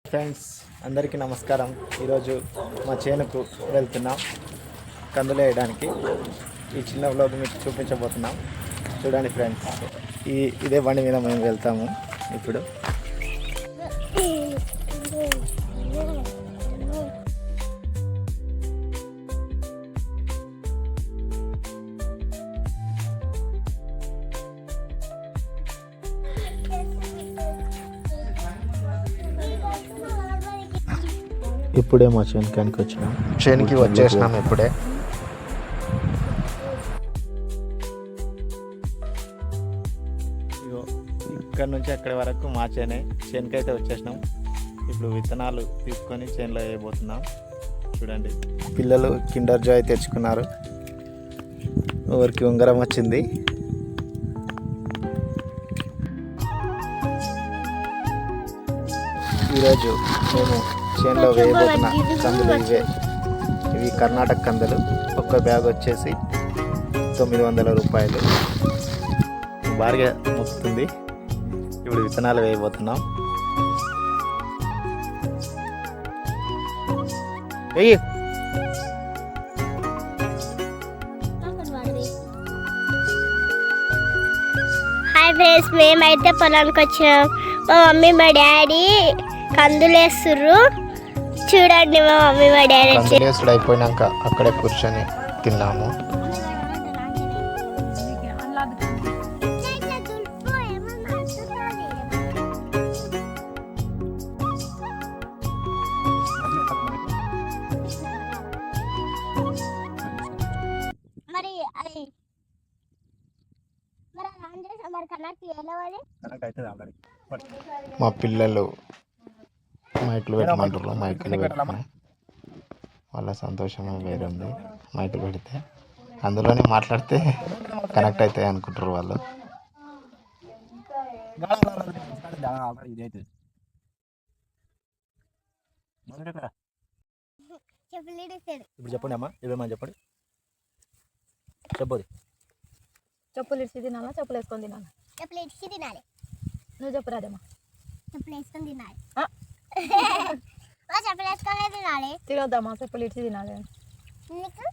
Friends అందరికీ నమస్కారం. ఈరోజు మా చేనుకు వెళ్తున్నాం కందులు వేయడానికి. ఈ చిన్న వ్లాగ్ మీకు చూపించబోతున్నాం. చూడండి ఫ్రెండ్స్, ఇదే బండి మీద మేము వెళ్తాము. ఇప్పుడు ఇప్పుడే మా చేనుకానికి వచ్చినాం. చేనుకి వచ్చేసినాం ఇప్పుడే. ఇక్కడ నుంచి అక్కడి వరకు మా చేనుకైతే వచ్చేసినాం. ఇప్పుడు విత్తనాలు తీసుకొని చేనులో వేయబోతున్నాం. చూడండి, పిల్లలు కిండర్ జాయ్ తెచ్చుకున్నారు. ఎవరికి ఉంగరం వచ్చింది. ఈరోజు మేము చేనులో వేయబోతున్న కందులు ఇవి కర్ణాటక కందులు. ఒక్క బ్యాగ్ వచ్చేసి 900 రూపాయలు. భారీగా మొక్కుతుంది. ఇప్పుడు విత్తనాలు వేయబోతున్నాం. వెయ్యి హాయ్ ఫ్రెండ్స్, మేమైతే పొలానికి వచ్చాం. మా మమ్మీ మా డాడీ కందులు వేస్తుర్రు. చూడండి, మా మమ్మీ మా డాడీ కందులేసుడు అయిపోయినాక అక్కడే కూర్చొని తిన్నాము. మా పిల్లలు మైకులు పెట్టమంటారు. మైకులు పెట్టుకుని వాళ్ళ సంతోషమే వేరుంది. మైకులు పెడితే అందులోనే మాట్లాడితే కనెక్ట్ అవుతాయి అనుకుంటారు వాళ్ళు. ఇప్పుడు చెప్పండి అమ్మా, ఇవేమని చెప్పండి. చెప్పదు. చెప్పులు ఇడిచి తినాలా, చెప్పులు వేసుకొని తినాలా? చెప్పులు ఇడిచి తినాలి. నువ్వు చెప్పు రాదమ్మా. చెప్పులు వేసుకొని తినాలి. చెప్పులు వేసుకొని తినాలి. తినొద్దమ్మా, చెప్పులు ఇడిచి తినాలి. నీకు